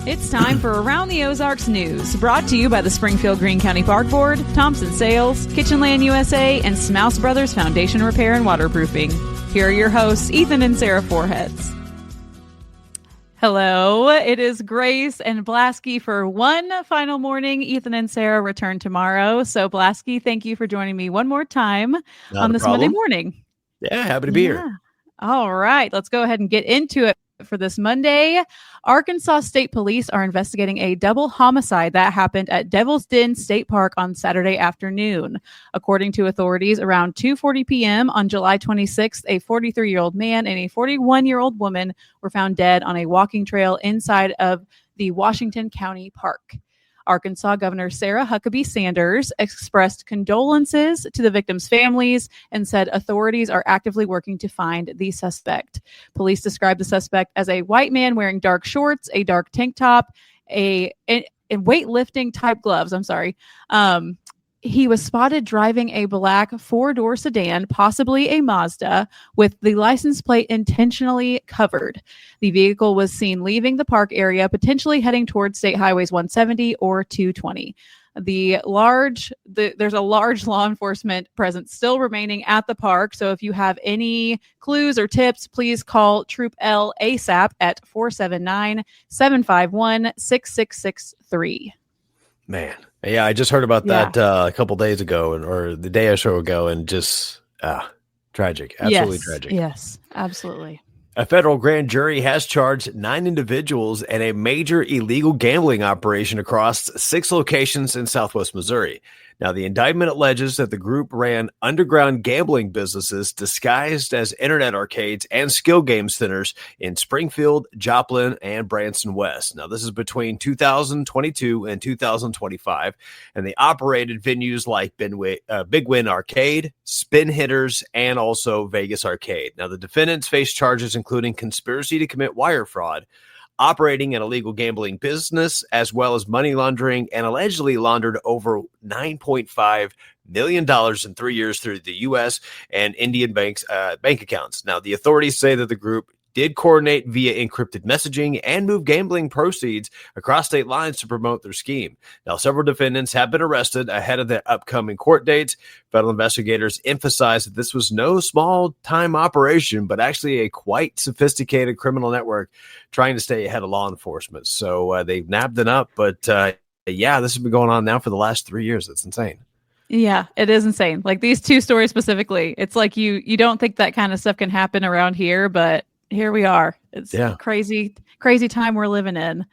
It's time for Around the Ozarks News, brought to you by the Springfield Greene County Park Board, Thompson Sales, Kitchenland USA, and Smouse Brothers Foundation Repair and Waterproofing. Here are your hosts, Ethan and Sarah Foreheads. Hello, it is Grace and Blasky for one final morning. Ethan and Sarah return tomorrow. So Blasky, thank you for joining me one more time on this Monday morning. Yeah, happy to be here. All right, let's go ahead and get into it. For this Monday, Arkansas State Police are investigating a double homicide that happened at Devil's Den State Park on Saturday afternoon. According to authorities, around 2:40 p.m. on July 26th, a 43-year-old man and a 41-year-old woman were found dead on a walking trail inside of the Washington County Park. Arkansas Governor Sarah Huckabee Sanders expressed condolences to the victims' families and said authorities are actively working to find the suspect. Police described the suspect as a white man wearing dark shorts, a dark tank top, and weightlifting type gloves. He was spotted driving a black four-door sedan, possibly a Mazda, with the license plate intentionally covered. The vehicle was seen leaving the park area, potentially heading towards State Highways 170 or 220. There's a large law enforcement presence still remaining at the park. So if you have any clues or tips, please call Troop L ASAP at 479-751-6663. Man. Yeah, I just heard about that a couple days ago or the day or so ago, and just tragic. Absolutely tragic. Yes, absolutely. A federal grand jury has charged 9 individuals in a major illegal gambling operation across 6 locations in southwest Missouri. Now, the indictment alleges that the group ran underground gambling businesses disguised as internet arcades and skill game centers in Springfield, Joplin, and Branson West. Now, this is between 2022 and 2025, and they operated venues like Big Win Arcade, Spin Hitters, and also Vegas Arcade. Now, the defendants face charges including conspiracy to commit wire fraud, operating an illegal gambling business, as well as money laundering, and allegedly laundered over $9.5 million in 3 years through the U.S. and Indian bank accounts. Now, the authorities say that the group did coordinate via encrypted messaging and move gambling proceeds across state lines to promote their scheme. Now, several defendants have been arrested ahead of the upcoming court dates. Federal investigators emphasized that this was no small-time operation, but actually a quite sophisticated criminal network trying to stay ahead of law enforcement. So they've nabbed it up, but this has been going on now for the last 3 years. It's insane. Yeah, it is insane. Like these 2 stories specifically, it's like you don't think that kind of stuff can happen around here, but here we are. It's a crazy time we're living in.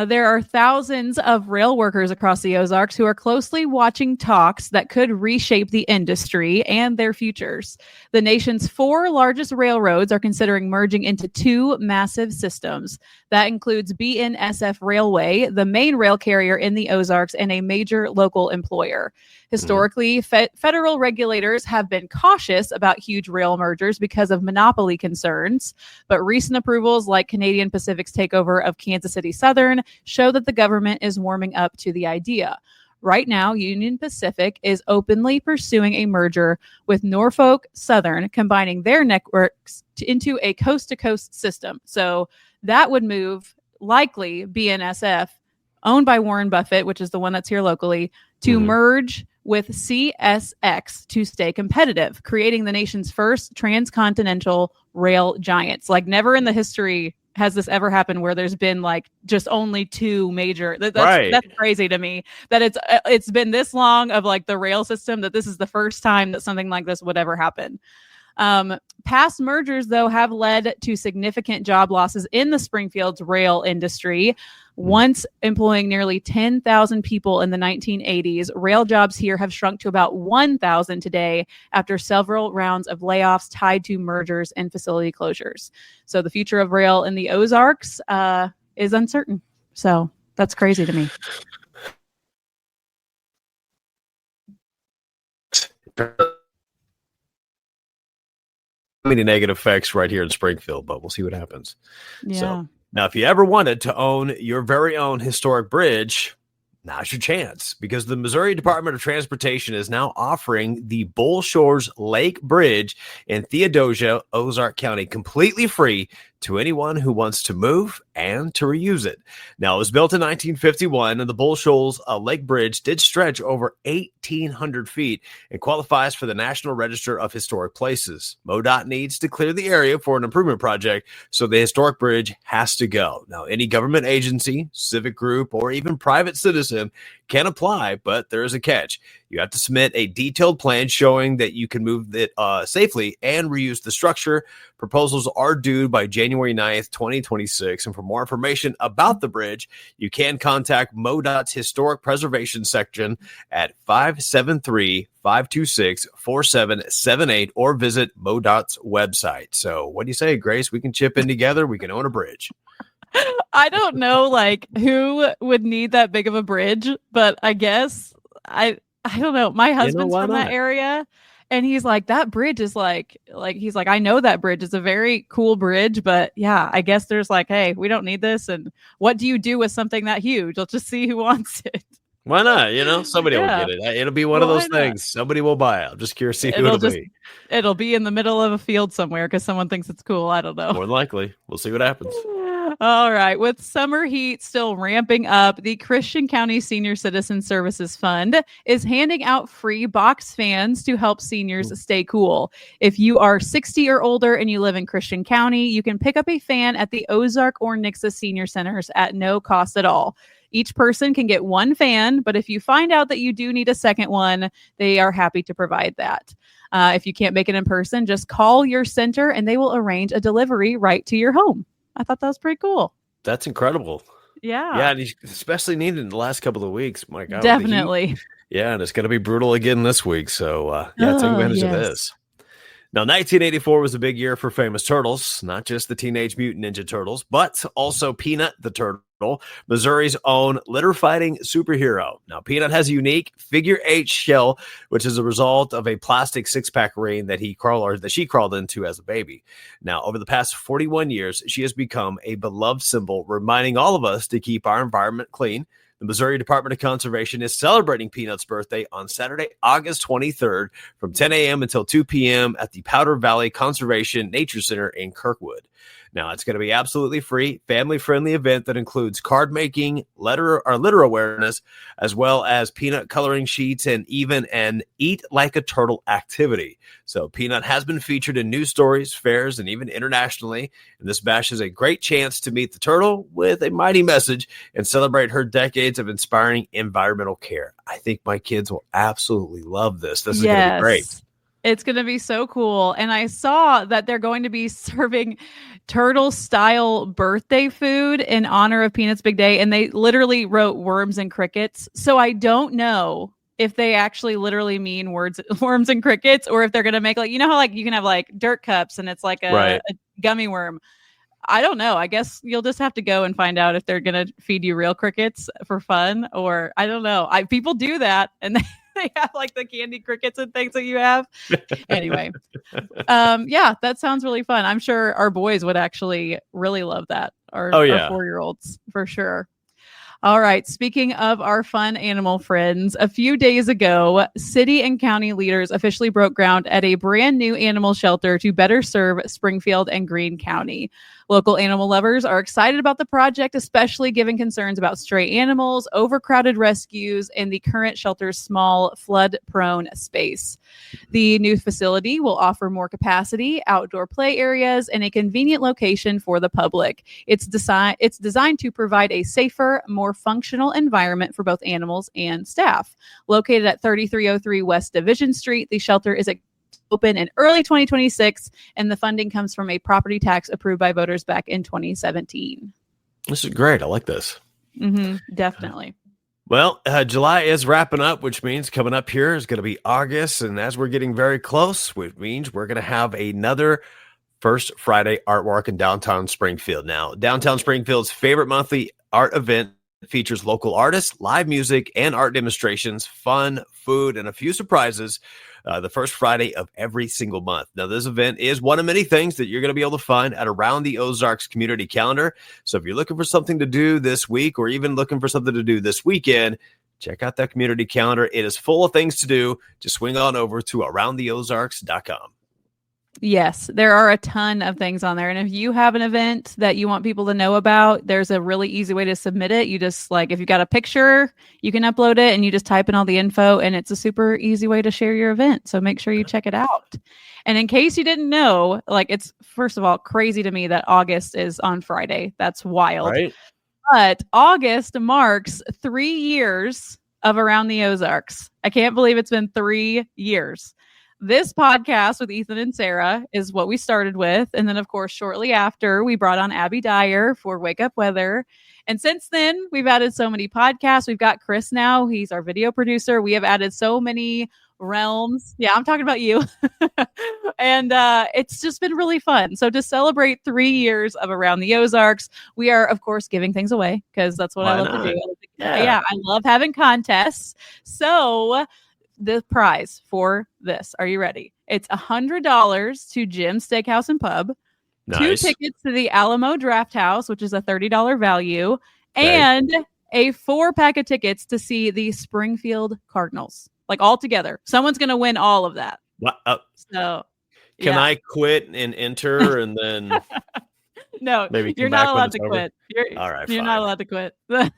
There are thousands of rail workers across the Ozarks who are closely watching talks that could reshape the industry and their futures. The nation's 4 largest railroads are considering merging into 2 massive systems. That includes BNSF Railway, the main rail carrier in the Ozarks, and a major local employer. Historically, federal regulators have been cautious about huge rail mergers because of monopoly concerns, but recent approvals like Canadian Pacific's takeover of Kansas City Southern show that the government is warming up to the idea. Right now, Union Pacific is openly pursuing a merger with Norfolk Southern, combining their networks into a coast-to-coast system. So that would move, likely, BNSF, owned by Warren Buffett, which is the one that's here locally, to merge with CSX to stay competitive, creating the nation's first transcontinental rail giants. Like never in the history has this ever happened where there's been like just only 2 major. That's crazy to me that it's been this long of like the rail system that this is the first time that something like this would ever happen. Past mergers, though, have led to significant job losses in the Springfield's rail industry. Once employing nearly 10,000 people in the 1980s, rail jobs here have shrunk to about 1,000 today after several rounds of layoffs tied to mergers and facility closures. So the future of rail in the Ozarks is uncertain. So that's crazy to me. Many negative effects right here in Springfield, but we'll see what happens. Yeah. So now, if you ever wanted to own your very own historic bridge, now's your chance, because the Missouri Department of Transportation is now offering the Bull Shores Lake Bridge in Theodosia, Ozark County, completely free to anyone who wants to move and to reuse it. Now, it was built in 1951, and the Bull Shoals Lake Bridge did stretch over 1,800 feet and qualifies for the National Register of Historic Places. MoDOT needs to clear the area for an improvement project, so the historic bridge has to go. Now, any government agency, civic group, or even private citizen can apply, but there is a catch. You have to submit a detailed plan showing that you can move it safely and reuse the structure. Proposals are due by January 9th, 2026. And for more information about the bridge, you can contact MoDOT's Historic Preservation Section at 573-526-4778 or visit MoDOT's website. So what do you say, Grace? We can chip in together. We can own a bridge. I don't know, like, who would need that big of a bridge, but I guess I don't know. My husband's from that area, and he's like, that bridge is like he's like, I know that bridge is a very cool bridge, but yeah, I guess there's like, hey, we don't need this. And what do you do with something that huge? Let's just see who wants it. Why not? Somebody will get it. It'll be one of those things. Somebody will buy it. I'm just curious to see who it'll be. It'll be in the middle of a field somewhere because someone thinks it's cool. I don't know. More than likely. We'll see what happens. All right. With summer heat still ramping up, the Christian County Senior Citizen Services Fund is handing out free box fans to help seniors stay cool. If you are 60 or older and you live in Christian County, you can pick up a fan at the Ozark or Nixa Senior Centers at no cost at all. Each person can get one fan, but if you find out that you do need a second one, they are happy to provide that. If you can't make it in person, just call your center and they will arrange a delivery right to your home. I thought that was pretty cool. That's incredible. Yeah. Yeah, and especially needed in the last couple of weeks. My God. Definitely. Yeah, and it's going to be brutal again this week. So, take advantage of this. Now, 1984 was a big year for famous turtles, not just the Teenage Mutant Ninja Turtles, but also Peanut the Turtle, Missouri's own litter-fighting superhero. Now, Peanut has a unique figure-8 shell, which is a result of a plastic six-pack ring that she crawled into as a baby. Now, over the past 41 years, she has become a beloved symbol, reminding all of us to keep our environment clean. The Missouri Department of Conservation is celebrating Peanut's birthday on Saturday, August 23rd from 10 a.m. until 2 p.m. at the Powder Valley Conservation Nature Center in Kirkwood. Now, it's going to be absolutely free, family-friendly event that includes card making, litter awareness, as well as peanut coloring sheets and even an Eat Like a Turtle activity. So Peanut has been featured in news stories, fairs, and even internationally. And this bash is a great chance to meet the turtle with a mighty message and celebrate her decades of inspiring environmental care. I think my kids will absolutely love this. This is going to be great. It's going to be so cool. And I saw that they're going to be serving turtle-style birthday food in honor of Peanut's big day. And they literally wrote worms and crickets. So I don't know if they actually literally mean worms and crickets, or if they're going to make, like, you know how, like, you can have like dirt cups and it's like a gummy worm. I don't know. I guess you'll just have to go and find out if they're going to feed you real crickets for fun, or I don't know. People do that, and they have like the candy crickets and things that you have. Anyway, that sounds really fun. I'm sure our boys would actually really love that. Our 4-year-olds for sure. All right. Speaking of our fun animal friends, a few days ago, city and county leaders officially broke ground at a brand new animal shelter to better serve Springfield and Greene County. Local animal lovers are excited about the project, especially given concerns about stray animals, overcrowded rescues, and the current shelter's small flood-prone space. The new facility will offer more capacity, outdoor play areas, and a convenient location for the public. It's designed to provide a safer, more functional environment for both animals and staff. Located at 3303 West Division Street, the shelter is open in early 2026, and the funding comes from a property tax approved by voters back in 2017. This is great. I like this. Definitely. Well, July is wrapping up, which means coming up here is going to be August. And as we're getting very close, which means we're going to have another First Friday Art Walk in downtown Springfield. Now, downtown Springfield's favorite monthly art event features local artists, live music, and art demonstrations, fun, food, and a few surprises the first Friday of every single month. Now, this event is one of many things that you're going to be able to find at Around the Ozarks community calendar. So if you're looking for something to do this week, or even looking for something to do this weekend, check out that community calendar. It is full of things to do. Just swing on over to aroundtheozarks.com. Yes, there are a ton of things on there. And if you have an event that you want people to know about, there's a really easy way to submit it. You just if you've got a picture, you can upload it and you just type in all the info, and it's a super easy way to share your event. So make sure you check it out. And in case you didn't know, it's first of all crazy to me that August is on Friday. That's wild. Right. But August marks 3 years of Around the Ozarks. I can't believe it's been 3 years. This podcast with Ethan and Sarah is what we started with. And then, of course, shortly after, we brought on Abby Dyer for Wake Up Weather. And since then, we've added so many podcasts. We've got Chris now. He's our video producer. We have added so many realms. Yeah, I'm talking about you. And it's just been really fun. So to celebrate 3 years of Around the Ozarks, we are, of course, giving things away because that's what I love to do. Yeah, I love having contests. So the prize for this, are you ready? It's $100 to Jim's Steakhouse and Pub, nice. 2 tickets to the Alamo Draft House, which is a $30 value, and a 4-pack of tickets to see the Springfield Cardinals. All together. Someone's going to win all of that. So can I quit and enter and then no, maybe you're not allowed to quit. All right, you're not allowed to quit. But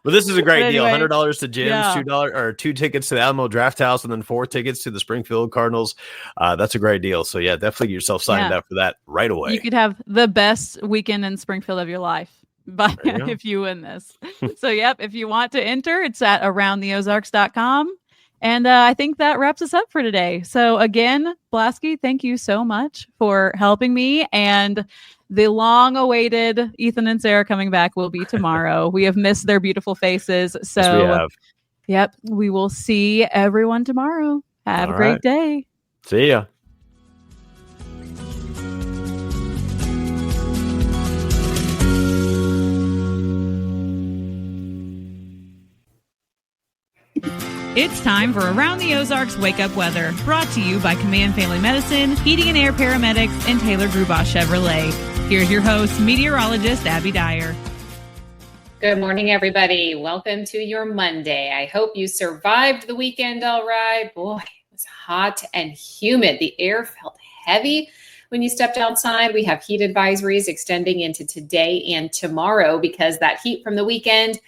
this is a great deal. Anyway, $100 to Jim's, $2 or 2 tickets to the Alamo Draft House, and then 4 tickets to the Springfield Cardinals. That's a great deal. So yeah, definitely get yourself signed up for that right away. You could have the best weekend in Springfield of your life if you win this. So yep, if you want to enter, it's at aroundtheozarks.com. And I think that wraps us up for today. So again, Blasky, thank you so much for helping me. And the long-awaited Ethan and Sarah coming back will be tomorrow. We have missed their beautiful faces. So, yes, we have. Yep, we will see everyone tomorrow. Have a great day. See ya. It's time for Around the Ozarks Wake Up Weather, brought to you by Command Family Medicine, Heating and Air Paramedics, and Taylor Grubaugh Chevrolet. Here's your host, meteorologist Abby Dyer. Good morning, everybody. Welcome to your Monday. I hope you survived the weekend all right. Boy, it was hot and humid. The air felt heavy when you stepped outside. We have heat advisories extending into today and tomorrow because that heat from the weekend,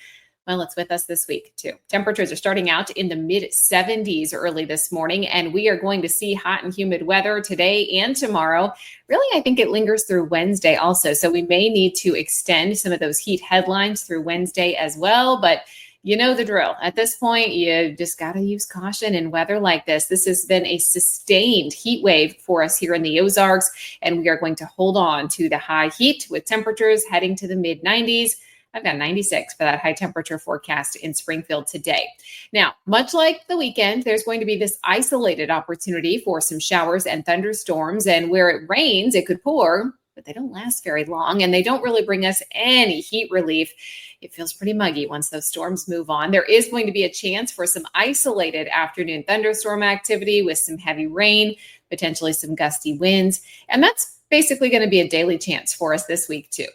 well, it's with us this week too. Temperatures are starting out in the mid 70s early this morning, and we are going to see hot and humid weather today and tomorrow. Really, I think it lingers through Wednesday also. So we may need to extend some of those heat headlines through Wednesday as well. But you know the drill. At this point, you just got to use caution in weather like this. This has been a sustained heat wave for us here in the Ozarks, and we are going to hold on to the high heat with temperatures heading to the mid 90s. I've got 96 for that high temperature forecast in Springfield today. Now, much like the weekend, there's going to be this isolated opportunity for some showers and thunderstorms. And where it rains, it could pour, but they don't last very long. And they don't really bring us any heat relief. It feels pretty muggy once those storms move on. There is going to be a chance for some isolated afternoon thunderstorm activity with some heavy rain, potentially some gusty winds. And that's basically going to be a daily chance for us this week too.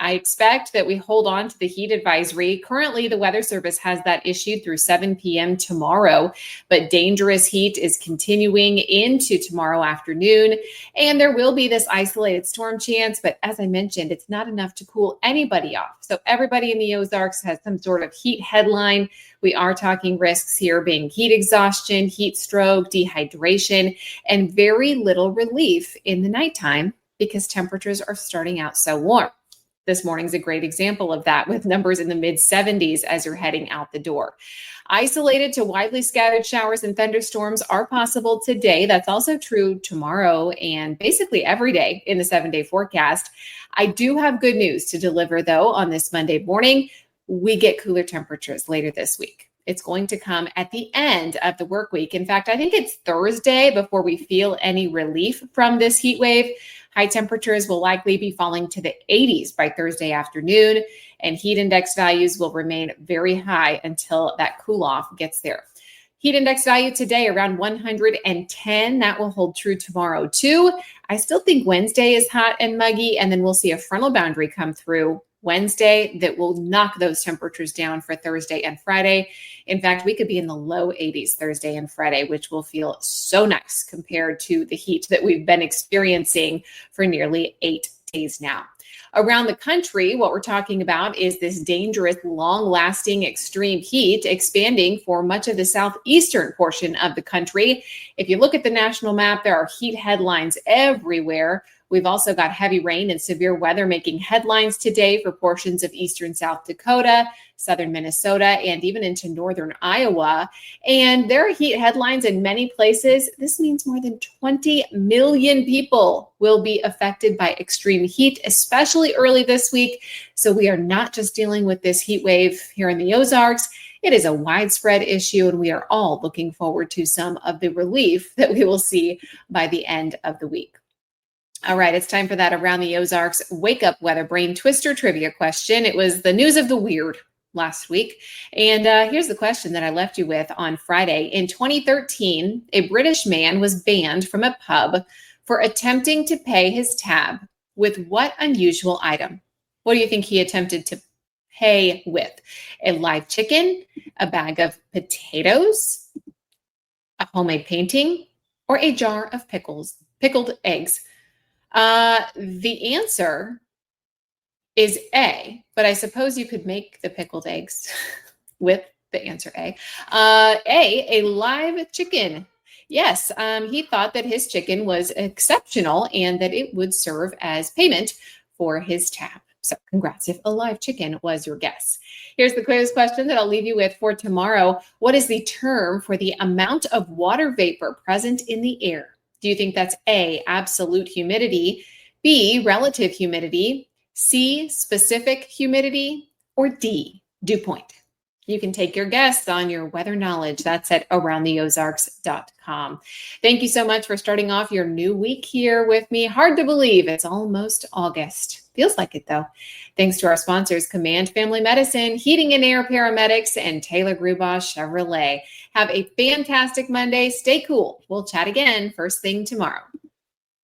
I expect that we hold on to the heat advisory. Currently, the Weather Service has that issued through 7 p.m. tomorrow, but dangerous heat is continuing into tomorrow afternoon, and there will be this isolated storm chance, but as I mentioned, it's not enough to cool anybody off. So everybody in the Ozarks has some sort of heat headline. We are talking risks here being heat exhaustion, heat stroke, dehydration, and very little relief in the nighttime because temperatures are starting out so warm. This morning's a great example of that with numbers in the mid 70s as you're heading out the door. Isolated to widely scattered showers and thunderstorms are possible today. That's also true tomorrow and basically every day in the 7-day forecast. I do have good news to deliver, though, on this Monday morning. We get cooler temperatures later this week. It's going to come at the end of the work week. In fact, I think it's Thursday before we feel any relief from this heat wave. High temperatures will likely be falling to the 80s by Thursday afternoon, and heat index values will remain very high until that cool off gets there. Heat index value today around 110. That will hold true tomorrow too. I still think Wednesday is hot and muggy, and then we'll see a frontal boundary come through Wednesday that will knock those temperatures down for Thursday and Friday. In fact, we could be in the low 80s Thursday and Friday, which will feel so nice compared to the heat that we've been experiencing for nearly 8 days now. Around the country, what we're talking about is this dangerous, long-lasting extreme heat expanding for much of the southeastern portion of the country. If you look at the national map, there are heat headlines everywhere. We've also got heavy rain and severe weather making headlines today for portions of eastern South Dakota, southern Minnesota, and even into northern Iowa. And there are heat headlines in many places. This means more than 20 million people will be affected by extreme heat, especially early this week. So we are not just dealing with this heat wave here in the Ozarks. It is a widespread issue, and we are all looking forward to some of the relief that we will see by the end of the week. All right, it's time for that Around the Ozarks Wake Up Weather Brain Twister trivia question. It was the news of the weird last week. And here's the question that I left you with on Friday. In 2013, a British man was banned from a pub for attempting to pay his tab with what unusual item? What do you think he attempted to pay with? A live chicken, a bag of potatoes, a homemade painting, or a jar of pickled eggs? The answer is A, but I suppose you could make the pickled eggs with the answer A. A live chicken. Yes, he thought that his chicken was exceptional and that it would serve as payment for his tab. So congrats if a live chicken was your guess. Here's the quiz question that I'll leave you with for tomorrow. What is the term for the amount of water vapor present in the air? Do you think that's A, absolute humidity, B, relative humidity, C, specific humidity, or D, dew point? You can take your guess on your weather knowledge. That's at aroundtheozarks.com. Thank you so much for starting off your new week here with me. Hard to believe it's almost August. Feels like it though. Thanks to our sponsors, Command Family Medicine, Heating and Air Paramedics, and Taylor Grubaugh Chevrolet. Have a fantastic Monday. Stay cool. We'll chat again first thing tomorrow.